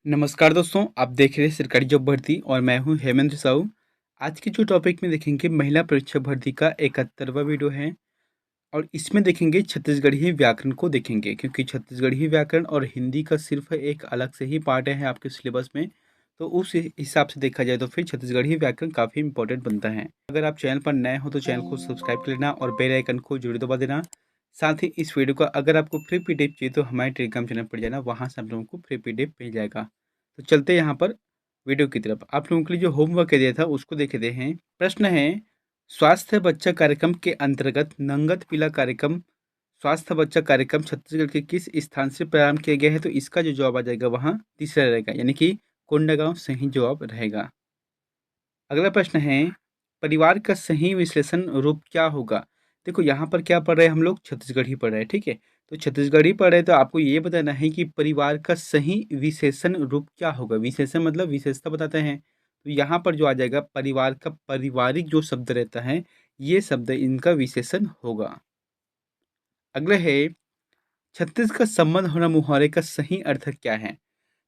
नमस्कार दोस्तों, आप देख रहे हैं सरकारी जॉब भर्ती और मैं हूं हेमेंद्र साहू। आज के जो टॉपिक में देखेंगे महिला परीक्षा भर्ती का 71वां वीडियो है और इसमें देखेंगे छत्तीसगढ़ी व्याकरण को देखेंगे क्योंकि छत्तीसगढ़ी व्याकरण और हिंदी का सिर्फ एक अलग से ही पार्ट है आपके सिलेबस में। तो उस हिसाब से देखा जाए तो फिर छत्तीसगढ़ी व्याकरण काफ़ी इंपॉर्टेंट बनता है। अगर आप चैनल पर नए हो तो चैनल को सब्सक्राइब कर लेना और बेल आइकन को जरूर दबा देना। साथ ही इस वीडियो का अगर आपको फ्री पीडीएफ चाहिए तो हमारे टेलीग्राम चैनल पर जाना, वहाँ से आप लोगों को फ्री पीडीएफ मिल जाएगा। तो चलते हैं यहाँ पर वीडियो की तरफ। आप लोगों के लिए जो होमवर्क दिया था उसको देखते हैं। प्रश्न है, स्वास्थ्य बच्चा कार्यक्रम के अंतर्गत नंगत पीला कार्यक्रम स्वास्थ्य बच्चा कार्यक्रम छत्तीसगढ़ के किस स्थान से प्रारंभ किया गया है? तो इसका जो जवाब आ जाएगा वहाँ तीसरा रहेगा, यानी कि कोंडागांव सही जवाब रहेगा। अगला प्रश्न है, परिवार का सही विश्लेषण रूप क्या होगा? देखो यहाँ पर क्या पढ़ रहे हैं हम लोग, छत्तीसगढ़ी पढ़ रहे हैं, ठीक है। तो छत्तीसगढ़ी पढ़ रहे हैं तो आपको ये बताना है कि परिवार का सही विशेषण रूप क्या होगा। विशेषण मतलब विशेषता बताते हैं। तो यहाँ पर जो आ जाएगा परिवार का पारिवारिक जो शब्द रहता है, ये शब्द इनका विशेषण होगा। अगला है, छत्तीस का संबंध होना मुहावरे का सही अर्थ क्या है?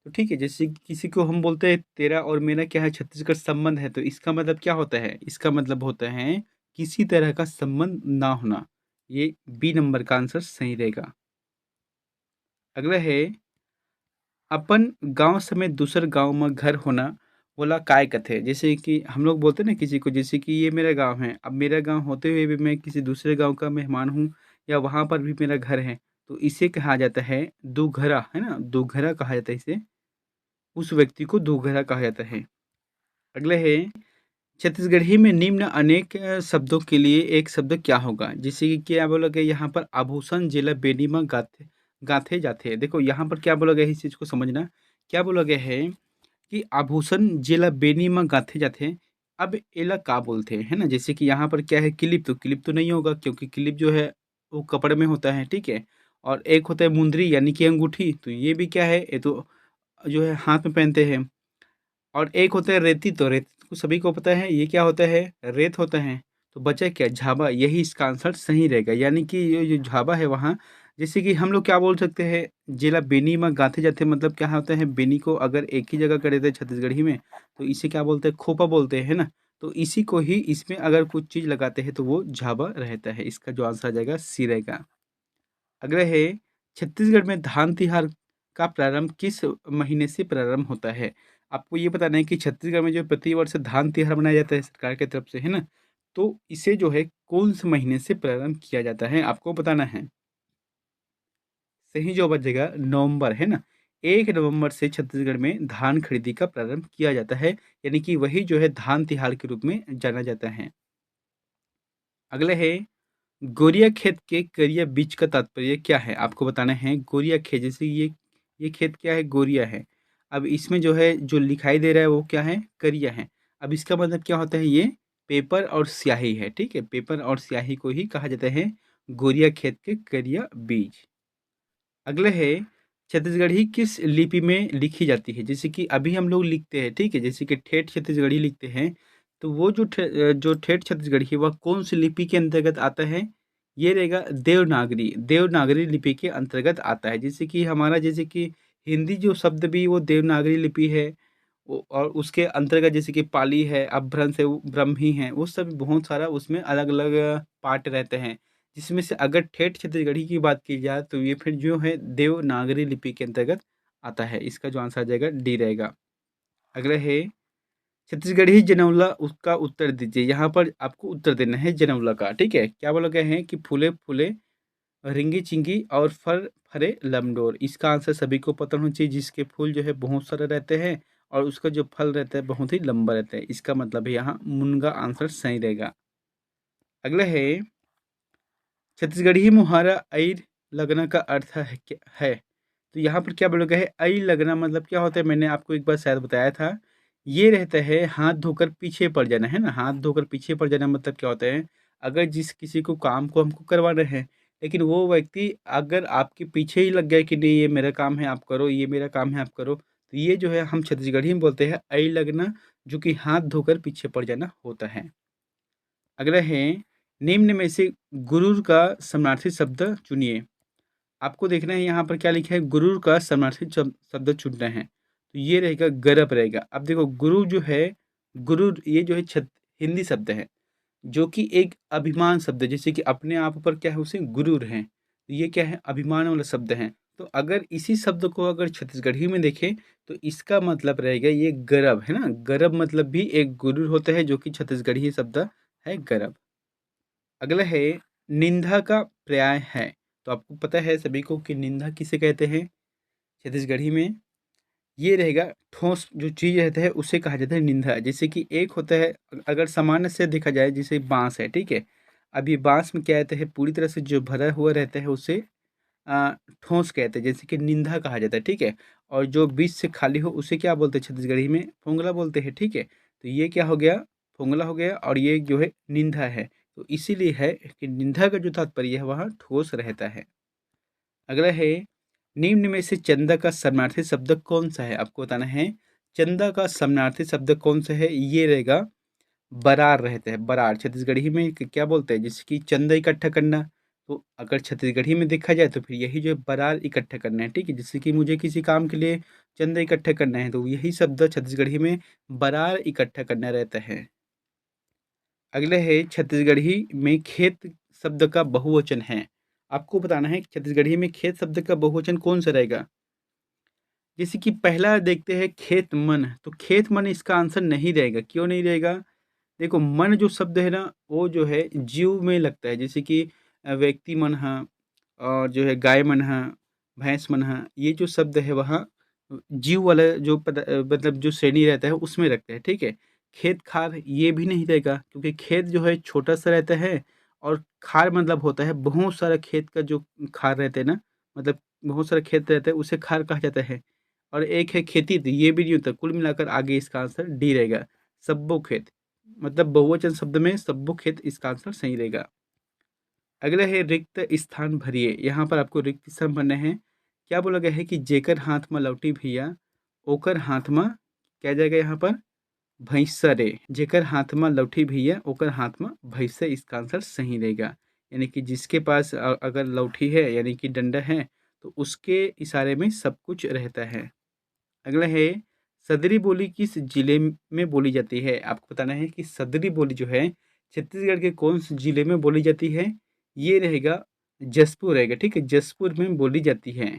तो ठीक है, जैसे किसी को हम बोलते हैं तेरा और मेरा क्या है, छत्तीस का संबंध है, तो इसका मतलब क्या होता है? इसका मतलब होता है किसी तरह का संबंध ना होना। ये बी नंबर का आंसर सही रहेगा। अगला है, अपन गांव समेत दूसर गांव में घर होना बोला काय कथे। जैसे कि हम लोग बोलते हैं ना किसी को, जैसे कि ये मेरा गांव है, अब मेरा गांव होते हुए भी मैं किसी दूसरे गांव का मेहमान हूँ या वहां पर भी मेरा घर है, तो इसे कहा जाता है दुघरा, है ना, दुघरा कहा जाता है इसे। उस व्यक्ति को दुघरा कहा जाता है। अगले है, छत्तीसगढ़ी में निम्न अनेक शब्दों के लिए एक शब्द क्या होगा? जैसे कि क्या बोला गया यहाँ पर, आभूषण जिला बेनीमा गाथे गाथे जाथे। देखो यहाँ पर क्या बोला गया है, इस चीज को समझना। क्या बोला गया है कि आभूषण जिला बेनीमा गाथे जाथे। अब एला का बोलते हैं, है ना। जैसे कि यहाँ पर क्या है, क्लिप, तो क्लिप तो नहीं होगा क्योंकि क्लिप जो है वो कपड़े में होता है, ठीक है। और एक होता है मुंदरी यानी कि अंगूठी, तो ये भी क्या है, ये तो जो है हाथ में पहनते हैं। और एक होता है रेती, तो रेत को सभी को पता है, ये क्या होता है, रेत होता है। तो बचा क्या, झाबा। यही इसका आंसर सही रहेगा, यानी कि ये जो झाबा है वहाँ, जैसे कि हम लोग क्या बोल सकते हैं, जिला बेनी में गाथे जाते, मतलब क्या होता है, बेनी को अगर एक ही जगह करे थे छत्तीसगढ़ी में, तो इसे क्या बोलते हैं, खोपा बोलते हैं ना। तो इसी को ही इसमें अगर कुछ चीज़ लगाते हैं तो वो झाबा रहता है। इसका जो आंसर आ जाएगा सी रहेगा। अगला है, छत्तीसगढ़ में धान तिहार का प्रारंभ किस महीने से प्रारंभ होता है? आपको ये बताना है कि छत्तीसगढ़ में जो प्रतिवर्ष धान तिहार मनाया जाता है सरकार की तरफ से, है ना, तो इसे जो है कौन से महीने से प्रारंभ किया जाता है, आपको बताना है। सही जो बचेगा नवंबर, है ना। 1 नवंबर से छत्तीसगढ़ में धान खरीदी का प्रारंभ किया जाता है, यानी कि वही जो है धान तिहार के रूप में जाना जाता है। अगला है, गोरिया खेत के करिया बीज का तात्पर्य क्या है? आपको बताना है। गोरिया खेत, जैसे ये खेत क्या है, गोरिया है। अब इसमें जो है जो लिखाई दे रहा है वो क्या है, करिया है। अब इसका मतलब क्या होता है, ये पेपर और स्याही है, ठीक है। पेपर और स्याही को ही कहा जाता है गोरिया खेत के करिया बीज। अगले है, छत्तीसगढ़ी किस लिपि में लिखी जाती है? जैसे कि अभी हम लोग लिखते हैं, ठीक है, जैसे कि ठेठ छत्तीसगढ़ी लिखते हैं, तो वो जो ठेठ छत्तीसगढ़ी है वह कौन सी लिपि के अंतर्गत आता है? ये रहेगा देवनागरी। देवनागरी लिपि के अंतर्गत आता है। जैसे कि हमारा, जैसे कि हिंदी जो शब्द भी वो देवनागरी लिपि है। और उसके अंतर्गत जैसे कि पाली है, अपभ्रंश है, ब्रह्मी है, वो सब बहुत सारा उसमें अलग अलग पार्ट रहते हैं। जिसमें से अगर ठेठ छत्तीसगढ़ी की बात की जाए तो ये फिर जो है देवनागरी लिपि के अंतर्गत आता है। इसका जो आंसर आ जाएगा डी रहेगा। अगला है, छत्तीसगढ़ी जनौला, उसका उत्तर दीजिए। यहाँ पर आपको उत्तर देना है जनौला का, ठीक है। क्या बोला गया है कि फूले फूले रिंगी चिंगी और फर फरे लमडोर। इसका आंसर सभी को पता होना चाहिए, जिसके फूल जो है बहुत सारे रहते हैं और उसका जो फल रहता है बहुत ही लंबा रहता है। इसका मतलब है यहाँ मुनगा आंसर सही रहेगा। अगला है, छत्तीसगढ़ी मुहावरा ऐर लगना का अर्थ है क्या है? तो यहाँ पर क्या बोला गया है, ऐ लगना मतलब क्या होता है, मैंने आपको एक बार शायद बताया था। ये रहता है हाथ धोकर पीछे पड़ जाना, है ना। हाथ धोकर पीछे पड़ जाना मतलब क्या होता है, अगर जिस किसी को काम को हमको करवाना है, लेकिन वो व्यक्ति अगर आपके पीछे ही लग गया कि नहीं ये मेरा काम है आप करो, ये मेरा काम है आप करो, तो ये जो है हम छत्तीसगढ़ी में बोलते हैं ऐ लगना, जो कि हाथ धोकर पीछे पड़ जाना होता है। अगला है, निम्न में से गुरूर का समानार्थी शब्द चुनिए। आपको देखना है यहाँ पर क्या लिखा है, गुरूर का समानार्थी शब्द चुनना है। तो ये रहेगा गरब रहेगा। अब देखो गुरु जो है, गुरु ये जो है हिंदी शब्द है, जो कि एक अभिमान शब्द है, जैसे कि अपने आप पर क्या है उसे गुरूर हैं। तो ये क्या है, अभिमान वाला शब्द है। तो अगर इसी शब्द को अगर छत्तीसगढ़ी में देखें तो इसका मतलब रहेगा ये गर्व, है ना? गर्व मतलब भी एक गुरूर होता है, जो कि छत्तीसगढ़ी शब्द है गर्व। अगला है निंदा का पर्याय है। तो आपको पता है सभी को कि निंदा किसे कहते हैं छत्तीसगढ़ी में? ये रहेगा ठोस जो चीज़ रहता है उसे कहा जाता है निंदा। जैसे कि एक होता है, अगर सामान्य से देखा जाए, जैसे बाँस है, ठीक है? अब ये बाँस में क्या रहता है, पूरी तरह से जो भरा हुआ रहता है उसे अ, ठोस कहते हैं, जैसे कि निंदा कहा जाता है, ठीक है? और जो बीच से खाली हो उसे क्या बोलते हैं छत्तीसगढ़ी में? फोंगला बोलते हैं, ठीक है? तो ये क्या हो गया? फोंगला हो गया, और ये जो है निंदा है। तो इसीलिए है कि निंदा का जो तात्पर्य है वह ठोस रहता है। अगला है निम्न में से चंदा का समानार्थी शब्द कौन सा है? आपको बताना है चंदा का समानार्थी शब्द कौन सा है? ये रहेगा बरार रहता है, बरार। छत्तीसगढ़ी में क्या बोलते हैं, जैसे कि चंदा इकट्ठा करना। तो अगर छत्तीसगढ़ी में देखा जाए तो फिर यही जो है बरार इकट्ठा करना है, ठीक है? जैसे कि मुझे किसी काम के लिए चंदा इकट्ठा करना है, तो यही शब्द छत्तीसगढ़ी में बरार इकट्ठा करना रहता है। अगले है छत्तीसगढ़ी में खेत शब्द का बहुवचन है। आपको बताना है कि छत्तीसगढ़ी में खेत शब्द का बहुवचन कौन सा रहेगा? जैसे कि पहला देखते हैं खेत मन, तो खेत मन इसका आंसर नहीं रहेगा। क्यों नहीं रहेगा? देखो मन जो शब्द है ना, वो जो है जीव में लगता है, जैसे कि व्यक्ति मन हा, और जो है गाय मन हा, भैंस मन हा, ये जो शब्द है वहाँ जीव वाला जो मतलब जो श्रेणी रहता है उसमें रखते हैं, ठीक है? खेत खार ये भी नहीं रहेगा, क्योंकि खेत जो है छोटा सा रहता है, और खार मतलब होता है बहुत सारा खेत का जो खार रहते हैं ना, मतलब बहुत सारा खेत रहता है उसे खार कहा जाता है। और एक है खेती, तो ये भी नहीं होता। कुल मिलाकर आगे इसका आंसर डी रहेगा, सब्बो खेत। मतलब बहुवचन शब्द में सब्बो खेत इसका आंसर सही रहेगा। अगला है रिक्त स्थान भरिए। यहाँ पर आपको रिक्त स्थान भरना है। क्या बोला गया है कि जेकर हाथ में लौटी भैया, ओकर हाथ में क्या जाएगा यहाँ पर? भैंसा रे। जेकर हाथ में लौटी भैया, ओकर हाथ में भैंसा, इसका आंसर सही रहेगा। यानी कि जिसके पास अगर लौठी है यानी कि डंडा है, तो उसके इशारे में सब कुछ रहता है। अगला है सदरी बोली किस जिले में बोली जाती है? आपको बताना है कि सदरी बोली जो है छत्तीसगढ़ के कौन से जिले में बोली जाती है? ये रहेगा जसपुर रहेगा, ठीक है? जसपुर में बोली जाती है।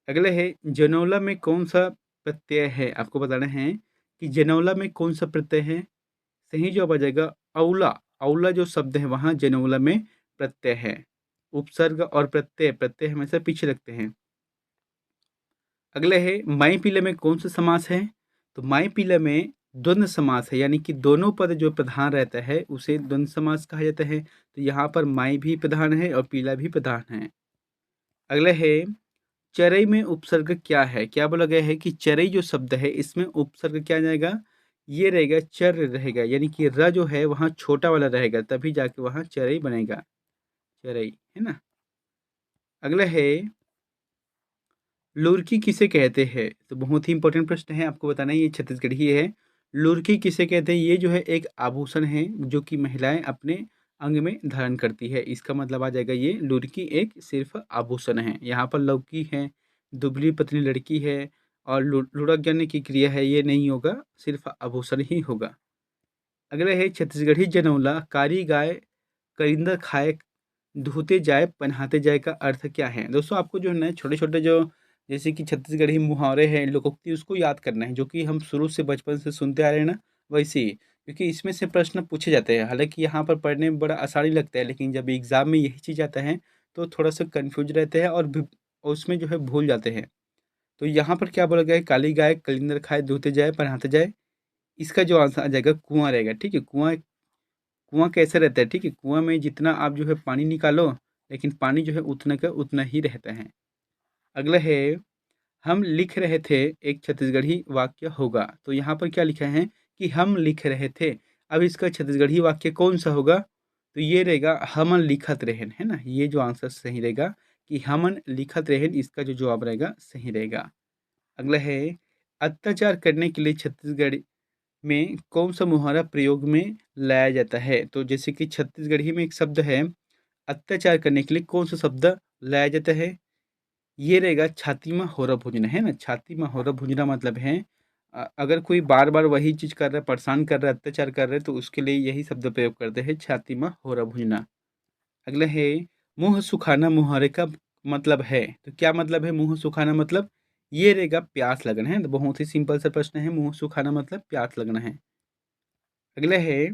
अगला है जनौला में कौन सा प्रत्यय है? आपको बताना है कि जनौला में कौन सा प्रत्यय है? सही जवाब आ जाएगा औला। औला जो शब्द है वहाँ जनौला में प्रत्यय है। उपसर्ग और प्रत्यय, प्रत्यय हमेशा पीछे रखते हैं। अगला है माई पीले में कौन सा समास है? तो माई पीले में द्वंद्व समास है, यानी कि दोनों पद जो प्रधान रहता है उसे द्वंद्व समास कहा जाता है। तो यहाँ पर माई भी प्रधान है और पीला भी प्रधान है। अगला है चरई में उपसर्ग क्या है? क्या बोला गया है कि चरई जो शब्द है इसमें उपसर्ग क्या आ जाएगा? ये रहेगा चर रहेगा, यानी कि र जो है वहाँ छोटा वाला रहेगा, तभी जाके वहाँ चरई बनेगा। चरई, है ना? अगला है लुरकी किसे कहते हैं? तो बहुत ही इंपॉर्टेंट प्रश्न है, आपको बताना है, ये छत्तीसगढ़ी ही है। लुरकी किसे कहते हैं? ये जो है एक आभूषण है जो कि महिलाएँ अपने अंग में धारण करती है। इसका मतलब आ जाएगा ये लुरकी एक सिर्फ़ आभूषण है। यहाँ पर लौकी है, दुबली-पतली लड़की है, और लुढ़क जाने की क्रिया है, ये नहीं होगा, सिर्फ़ आभूषण ही होगा। अगला है छत्तीसगढ़ी जनौला कारी गाय करिंदा खाए धोते जाए पहनाते जाए का अर्थ क्या है? दोस्तों आपको जो है ना छोटे-छोटे जो जैसे कि छत्तीसगढ़ी मुहावरे हैं, लोकोक्ति, उसको याद करना है, जो कि हम शुरू से बचपन से सुनते आ रहे हैं ना, वैसे ही। क्योंकि इसमें से प्रश्न पूछे जाते हैं। हालाँकि यहाँ पर पढ़ने में बड़ा आसानी लगता है, लेकिन जब एग्ज़ाम में यही चीज़ आता है, तो थोड़ा-सा कन्फ्यूज़ रहते हैं और उसमें जो है भूल जाते हैं। तो यहाँ पर क्या बोला गया है, काली गाय कलिंदर खाए धोते जाए पहनाते जाए, इसका जो आंसर आ जाएगा कुआँ रहेगा, ठीक है? कुआँ कुआँ कैसे रहता है, ठीक है? कुआँ में जितना आप जो है पानी निकालो, लेकिन पानी जो है उतना का उतना ही रहता है। अगला है, हम लिख रहे थे एक छत्तीसगढ़ी वाक्य होगा। तो यहाँ पर क्या लिखा है कि हम लिख रहे थे। अब इसका छत्तीसगढ़ी वाक्य कौन-सा होगा? तो ये रहेगा हमन लिखत रहेन, है ना? ये जो आंसर सही रहेगा कि हमन लिखत रहेन, इसका जो जवाब रहेगा सही रहेगा। अगला है, अत्याचार करने के लिए छत्तीसगढ़ में कौन-सा मुहावरा प्रयोग में लाया जाता है? तो जैसे कि छत्तीसगढ़ी में एक शब्द है, अत्याचार करने के लिए कौन-सा शब्द लाया जाता है? ये रहेगा छाती में होरा भूंजना, है ना? छाती में होरा भूंजना मतलब है अगर कोई बार-बार वही चीज़ कर रहा है, परेशान कर रहा है, अत्याचार कर रहा है, तो उसके लिए यही शब्द प्रयोग करते हैं, छाती में होरा भूंजना। अगला है मुँह सुखाना मुहावरे का मतलब है, तो क्या मतलब है मुँह सुखाना मतलब? ये रहेगा प्यास लगना, है ना? बहुत ही सिंपल सा प्रश्न है, मुँह सुखाना मतलब प्यास लगना है। अगला है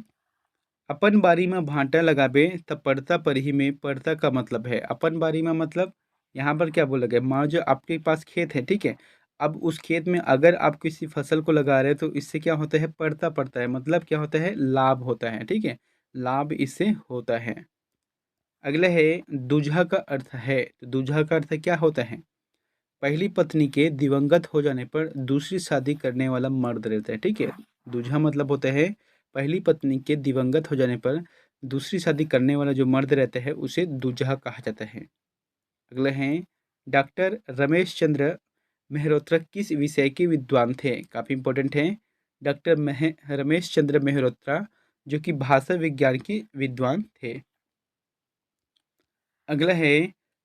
अपन बारी में भांटा लगाबे तब पड़ता परही में, पड़ता का मतलब है अपन बारी में मतलब यहाँ पर क्या बोला गया, मान जो आपके पास खेत है, ठीक है? अब उस खेत में अगर आप किसी फसल को लगा रहे हैं तो इससे क्या होता है, पड़ता पड़ता है मतलब क्या होता है, लाभ होता है, ठीक है? लाभ इससे होता है। अगला है दूल्हा का अर्थ है, तो दूल्हा का अर्थ क्या होता है? पहली पत्नी के दिवंगत हो जाने पर दूसरी शादी करने वाला मर्द रहता है, ठीक है? दूल्हा मतलब होता है पहली पत्नी के दिवंगत हो जाने पर दूसरी शादी करने वाला जो मर्द रहता है उसे दूल्हा कहा जाता है। अगला है डॉक्टर रमेश चंद्र मेहरोत्रा किस विषय के विद्वान थे? काफ़ी इंपॉर्टेंट है। डॉक्टर रमेश चंद्र मेहरोत्रा जो कि भाषा विज्ञान के विद्वान थे। अगला है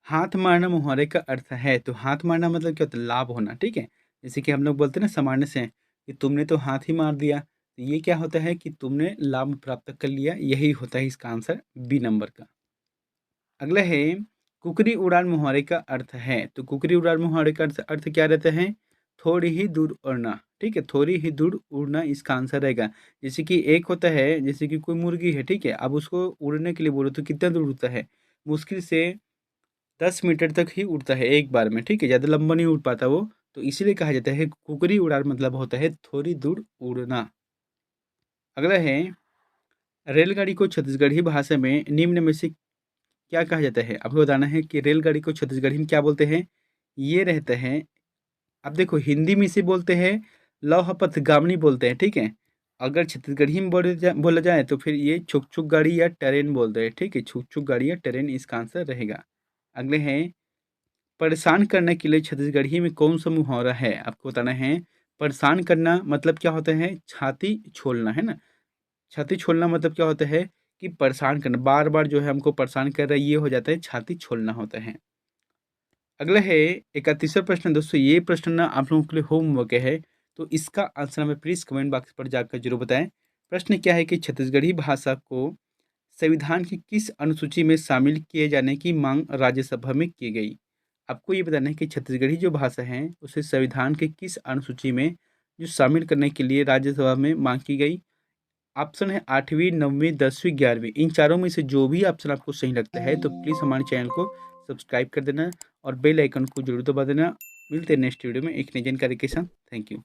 हाथ मारना मुहावरे का अर्थ है, तो हाथ मारना मतलब क्या होता है, लाभ होना, ठीक है? जैसे कि हम लोग बोलते हैं ना सामान्य से कि तुमने तो हाथ ही मार दिया, तो ये क्या होता है कि तुमने लाभ प्राप्त कर लिया, यही होता है इसका आंसर बी नंबर का। अगला है कुकरी उड़ान मुहावरे का अर्थ है, तो कुकरी उड़ान मुहावरे का अर्थ क्या रहता है? थोड़ी ही दूर उड़ना, ठीक है? थोड़ी ही दूर उड़ना इसका आंसर रहेगा। जैसे कि एक होता है, जैसे कि कोई मुर्गी है, ठीक है? अब उसको उड़ने के लिए बोलो तो कितना दूर उड़ता है? मुश्किल से 10 मीटर तक ही उड़ता है एक बार में, ठीक है? ज़्यादा लंबा नहीं उड़ पाता वो, तो इसीलिए कहा जाता है कुकरी उड़ान मतलब होता है थोड़ी दूर उड़ना। अगला है रेलगाड़ी को छत्तीसगढ़ी भाषा में निम्न में से क्या कहा जाता है? आपको बताना है कि रेलगाड़ी को छत्तीसगढ़ी में क्या बोलते हैं? ये रहता है, अब देखो हिंदी में इसे बोलते हैं लौह पथगामिनी बोलते हैं, ठीक है? अगर छत्तीसगढ़ी में बोला जाए तो फिर ये छुक-छुक गाड़ी या ट्रेन बोलते हैं, ठीक है? छुक-छुक गाड़ी या ट्रेन इसका आंसर रहेगा। अगले हैं परेशान करने के लिए छत्तीसगढ़ी में कौन-सा मुहावरा है? आपको बताना है। परेशान करना मतलब क्या होता है? छाती छोलना, है ना? छाती छोलना मतलब क्या होता है कि परेशान करना, बार-बार जो है हमको परेशान कर रहा है, ये हो जाता है छाती छोलना होता है। अगला है 31वां प्रश्न दोस्तों, ये प्रश्न ना आप लोगों के लिए होमवर्क है, तो इसका आंसर हमें प्लीज़ कमेंट बॉक्स पर जाकर ज़रूर बताएँ। प्रश्न क्या है कि छत्तीसगढ़ी भाषा को संविधान की किस अनुसूची में शामिल किए जाने की मांग राज्यसभा में की गई? आपको ये बताना है कि छत्तीसगढ़ी जो भाषा है, उसे संविधान के किस अनुसूची में जो शामिल करने के लिए राज्यसभा में मांग की गई? ऑप्शन है 8वीं, 9वीं, 10वीं, 11वीं। इन चारों में से जो भी ऑप्शन आपको सही लगता है, तो प्लीज़ हमारे चैनल को सब्सक्राइब कर देना और बेल आइकन को ज़रूर दबा देना। मिलते हैं नेक्स्ट वीडियो में एक नई जानकारी के साथ। Thank you.